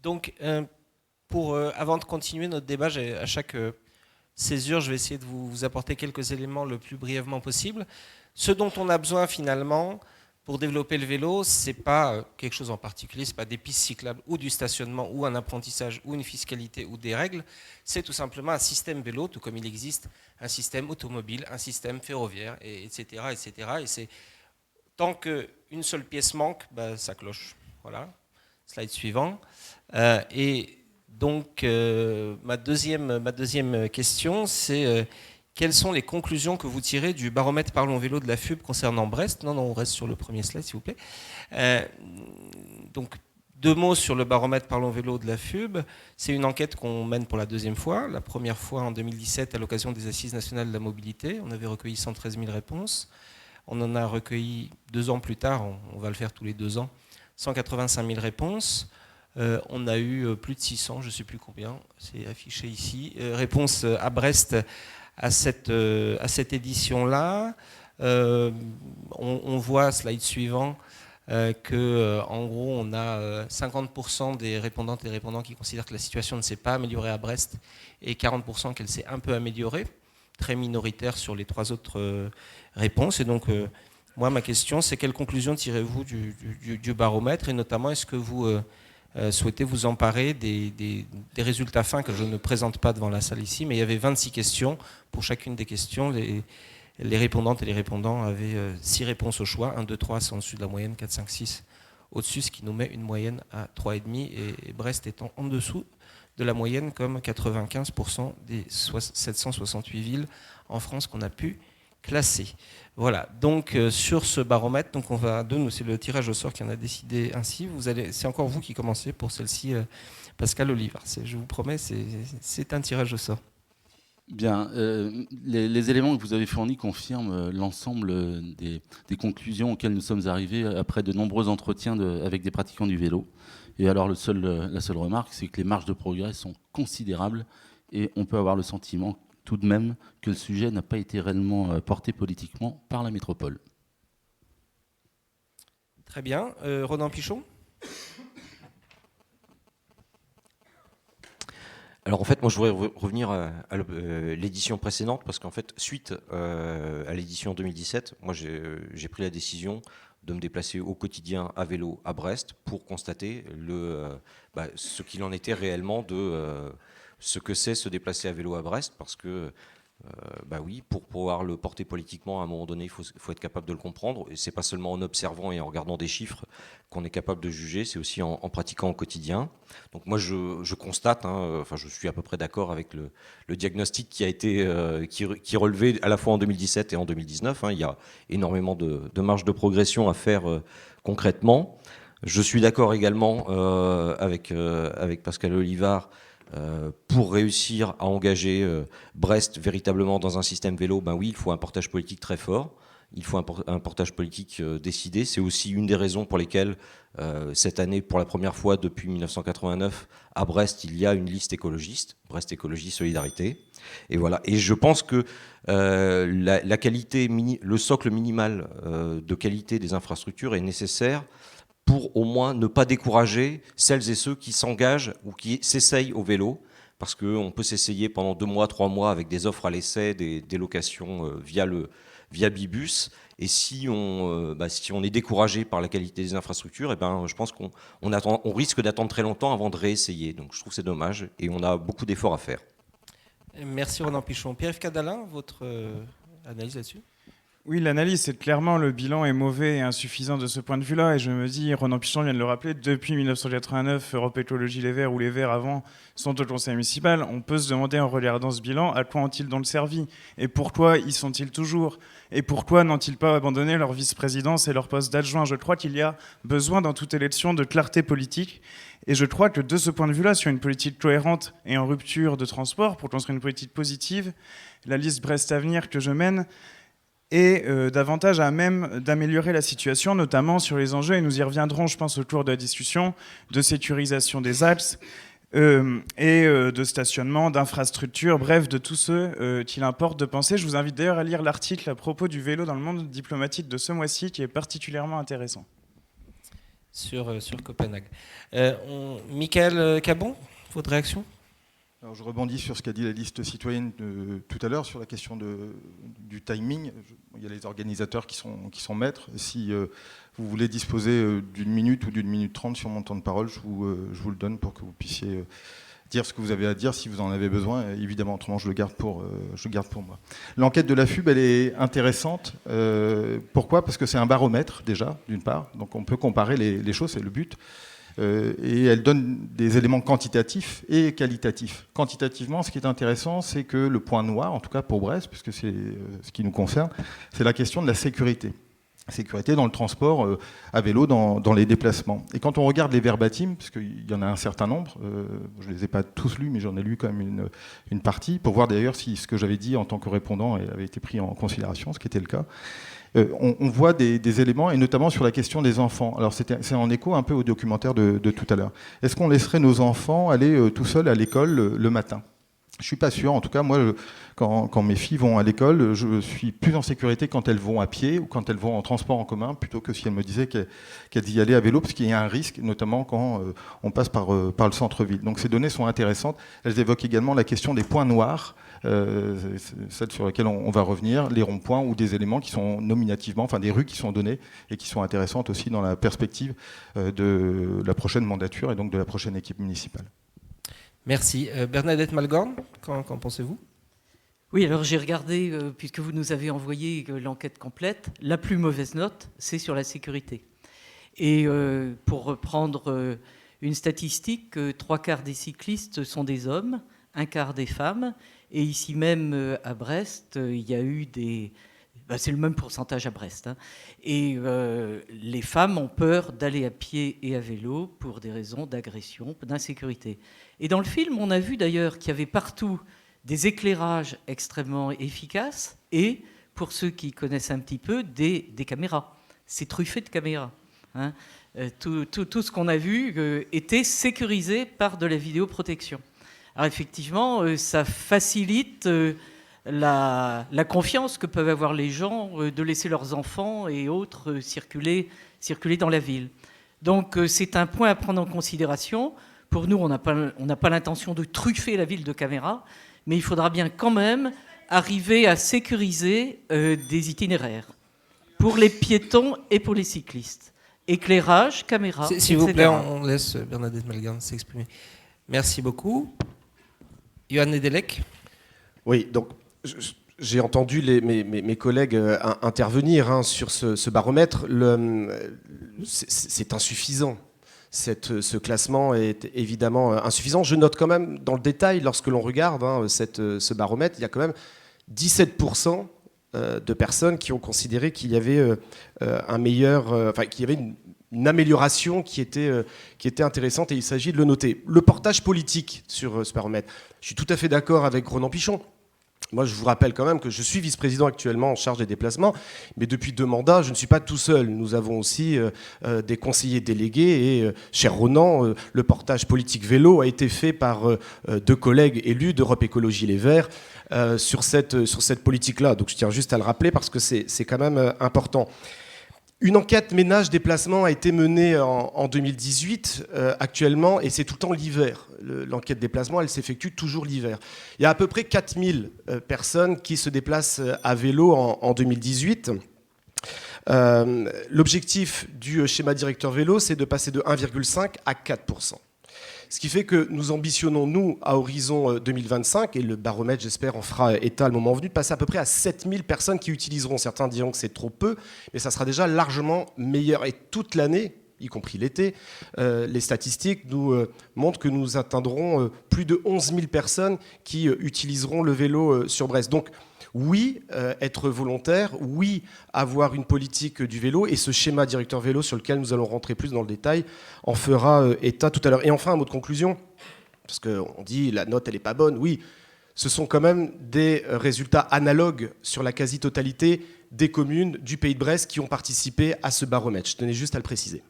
Donc, avant de continuer notre débat, à chaque césure, je vais essayer de vous apporter quelques éléments le plus brièvement possible. Ce dont on a besoin finalement pour développer le vélo, c'est pas quelque chose en particulier, c'est pas des pistes cyclables ou du stationnement ou un apprentissage ou une fiscalité ou des règles, c'est tout simplement un système vélo, tout comme il existe un système automobile, un système ferroviaire, etc., etc. Et c'est tant qu'une seule pièce manque, ça cloche. Voilà. Slide suivant. Et donc, ma deuxième question, c'est quelles sont les conclusions que vous tirez du baromètre Parlons Vélo de la FUB concernant Brest? Non, on reste sur le premier slide, s'il vous plaît. Donc, 2 mots sur le baromètre Parlons Vélo de la FUB. C'est une enquête qu'on mène pour la 2e fois. La première fois en 2017 à l'occasion des Assises nationales de la mobilité. On avait recueilli 113 000 réponses. On en a recueilli 2 ans plus tard, on va le faire tous les 2 ans, 185 000 réponses. On a eu plus de 600, je ne sais plus combien, c'est affiché ici, réponses à Brest à cette édition-là. On voit, slide suivant, qu'en gros, on a 50% des répondantes et répondants qui considèrent que la situation ne s'est pas améliorée à Brest et 40% qu'elle s'est un peu améliorée, très minoritaire sur les 3 autres réponses. Et donc, moi, ma question, c'est quelles conclusions tirez-vous du baromètre, et notamment, est-ce que vous souhaitez vous emparer des résultats fins que je ne présente pas devant la salle ici, mais il y avait 26 questions. Pour chacune des questions, les répondantes et les répondants avaient 6 réponses au choix. 1, 2, 3, c'est en dessus de la moyenne, 4, 5, 6 au-dessus, ce qui nous met une moyenne à 3,5, et Brest étant en dessous de la moyenne, comme 95% des 768 villes en France qu'on a pu classer. Voilà, donc sur ce baromètre, donc on va c'est le tirage au sort qui en a décidé ainsi. C'est encore vous qui commencez pour celle-ci, Pascal Olivard. Je vous promets, c'est un tirage au sort. Bien, les éléments que vous avez fournis confirment l'ensemble des conclusions auxquelles nous sommes arrivés après de nombreux entretiens avec des pratiquants du vélo. Et alors la seule remarque, c'est que les marges de progrès sont considérables, et on peut avoir le sentiment tout de même que le sujet n'a pas été réellement porté politiquement par la métropole. Très bien. Ronan Pichon ? Alors en fait, moi je voudrais revenir à l'édition précédente, parce qu'en fait, suite à l'édition 2017, moi j'ai pris la décision de me déplacer au quotidien à vélo à Brest pour constater ce qu'il en était réellement de ce que c'est se déplacer à vélo à Brest, parce que oui, pour pouvoir le porter politiquement, à un moment donné, il faut être capable de le comprendre. Et c'est pas seulement en observant et en regardant des chiffres qu'on est capable de juger, c'est aussi en pratiquant au quotidien. Donc moi, je constate, je suis à peu près d'accord avec le diagnostic qui a été qui relevé à la fois en 2017 et en 2019. Il y a énormément de marge de progression à faire concrètement. Je suis d'accord également avec Pascal Olivard. Pour réussir à engager Brest véritablement dans un système vélo, oui, il faut un portage politique très fort. Il faut un portage politique décidé. C'est aussi une des raisons pour lesquelles cette année, pour la première fois depuis 1989, à Brest, il y a une liste écologiste, Brest Écologie Solidarité. Et voilà. Et je pense que la qualité, le socle minimal de qualité des infrastructures est nécessaire pour au moins ne pas décourager celles et ceux qui s'engagent ou qui s'essayent au vélo, parce qu'on peut s'essayer pendant 2 mois, 3 mois avec des offres à l'essai, des locations via Bibus, et si on est découragé par la qualité des infrastructures, je pense qu'on risque d'attendre très longtemps avant de réessayer. Donc je trouve que c'est dommage, et on a beaucoup d'efforts à faire. Merci Ronan Pichon. Pierre-Yves Cadalin, votre analyse là-dessus ? Oui, l'analyse, c'est clairement le bilan est mauvais et insuffisant de ce point de vue-là. Et je me dis, Ronan Pichon vient de le rappeler, depuis 1989, Europe Écologie Les Verts ou Les Verts avant sont au conseil municipal. On peut se demander en regardant ce bilan, à quoi ont-ils donc servi ? Et pourquoi y sont-ils toujours ? Et pourquoi n'ont-ils pas abandonné leur vice-présidence et leur poste d'adjoint ? Je crois qu'il y a besoin dans toute élection de clarté politique. Et je crois que de ce point de vue-là, sur une politique cohérente et en rupture de transport, pour construire une politique positive, la liste Brest Avenir que je mène et davantage à même d'améliorer la situation, notamment sur les enjeux, et nous y reviendrons, je pense, au cours de la discussion, de sécurisation des axes et de stationnement, d'infrastructures, bref, de tout ce qu'il importe de penser. Je vous invite d'ailleurs à lire l'article à propos du vélo dans le monde diplomatique de ce mois-ci, qui est particulièrement intéressant. sur Copenhague. Michael Cabon, votre réaction? Alors, je rebondis sur ce qu'a dit la liste citoyenne tout à l'heure sur la question du timing. Il y a les organisateurs qui sont maîtres. Si vous voulez disposer d'une minute ou d'une minute 30 sur mon temps de parole, je vous le donne pour que vous puissiez dire ce que vous avez à dire si vous en avez besoin. Évidemment, autrement, je le garde pour moi. L'enquête de la FUB, elle est intéressante. Pourquoi ? Parce que c'est un baromètre, déjà, d'une part. Donc on peut comparer les choses, c'est le but. Et elle donne des éléments quantitatifs et qualitatifs. Quantitativement, ce qui est intéressant, c'est que le point noir, en tout cas pour Brest, puisque c'est ce qui nous concerne, c'est la question de la sécurité. Sécurité dans le transport à vélo, dans les déplacements. Et quand on regarde les verbatims, parce qu'il y en a un certain nombre, je ne les ai pas tous lus, mais j'en ai lu quand même une partie, pour voir d'ailleurs si ce que j'avais dit en tant que répondant avait été pris en considération, ce qui était le cas. On voit des éléments, et notamment sur la question des enfants. Alors c'est en écho un peu au documentaire de tout à l'heure. Est-ce qu'on laisserait nos enfants aller tout seuls à l'école le matin ? Je ne suis pas sûr. En tout cas, moi, quand mes filles vont à l'école, je suis plus en sécurité quand elles vont à pied ou quand elles vont en transport en commun, plutôt que si elles me disaient qu'elles y allaient à vélo, parce qu'il y a un risque, notamment quand on passe par le centre-ville. Donc ces données sont intéressantes. Elles évoquent également la question des points noirs, celle sur laquelle on va revenir, les ronds-points ou des éléments qui sont nominativement, enfin des rues qui sont données et qui sont intéressantes aussi dans la perspective de la prochaine mandature et donc de la prochaine équipe municipale. Merci. Bernadette Malgorn, qu'en pensez-vous ? Oui, alors j'ai regardé, puisque vous nous avez envoyé l'enquête complète, la plus mauvaise note, c'est sur la sécurité. Et pour reprendre une statistique, 3/4 des cyclistes sont des hommes, 1/4 des femmes, et ici même à Brest, il y a eu des... c'est le même pourcentage à Brest. Hein. Et les femmes ont peur d'aller à pied et à vélo pour des raisons d'agression, d'insécurité. Et dans le film, on a vu d'ailleurs qu'il y avait partout des éclairages extrêmement efficaces et, pour ceux qui connaissent un petit peu, des caméras. C'est truffé de caméras. Hein. Tout ce qu'on a vu était sécurisé par de la vidéoprotection. Alors effectivement, ça facilite la confiance que peuvent avoir les gens de laisser leurs enfants et autres circuler dans la ville. Donc c'est un point à prendre en considération. Pour nous, on n'a pas l'intention de truffer la ville de caméras, mais il faudra bien quand même arriver à sécuriser des itinéraires pour les piétons et pour les cyclistes. Éclairage, caméra, S'il vous plaît, on laisse Bernadette Malgorn s'exprimer. Merci beaucoup. Johan Nedelec. Oui, donc j'ai entendu mes collègues intervenir sur ce baromètre. C'est insuffisant. Ce classement est évidemment insuffisant. Je note quand même dans le détail, lorsque l'on regarde ce baromètre, il y a quand même 17% de personnes qui ont considéré qu'il y avait qu'il y avait une amélioration qui était intéressante, et il s'agit de le noter. Le portage politique sur ce baromètre, je suis tout à fait d'accord avec Ronan Pichon. Moi, je vous rappelle quand même que je suis vice-président actuellement en charge des déplacements, mais depuis 2 mandats, je ne suis pas tout seul. Nous avons aussi des conseillers délégués et, cher Ronan, le portage politique vélo a été fait par 2 collègues élus d'Europe Écologie Les Verts sur cette politique-là. Donc je tiens juste à le rappeler parce que c'est quand même important. Une enquête ménage-déplacement a été menée en 2018 actuellement, et c'est tout le temps l'hiver. L'enquête déplacement, elle s'effectue toujours l'hiver. Il y a à peu près 4000 personnes qui se déplacent à vélo en 2018. L'objectif du schéma directeur vélo, c'est de passer de 1,5 à 4%. Ce qui fait que nous ambitionnons, nous, à horizon 2025, et le baromètre, j'espère, en fera état le moment venu, de passer à peu près à 7000 personnes qui utiliseront. Certains diront que c'est trop peu, mais ça sera déjà largement meilleur. Et toute l'année, y compris l'été, les statistiques nous montrent que nous atteindrons plus de 11 000 personnes qui utiliseront le vélo sur Brest. Donc, oui, être volontaire, oui, avoir une politique du vélo, et ce schéma directeur vélo sur lequel nous allons rentrer plus dans le détail en fera état tout à l'heure. Et enfin, un mot de conclusion, parce qu'on dit la note elle n'est pas bonne, oui, ce sont quand même des résultats analogues sur la quasi-totalité des communes du Pays de Brest qui ont participé à ce baromètre. Je tenais juste à le préciser.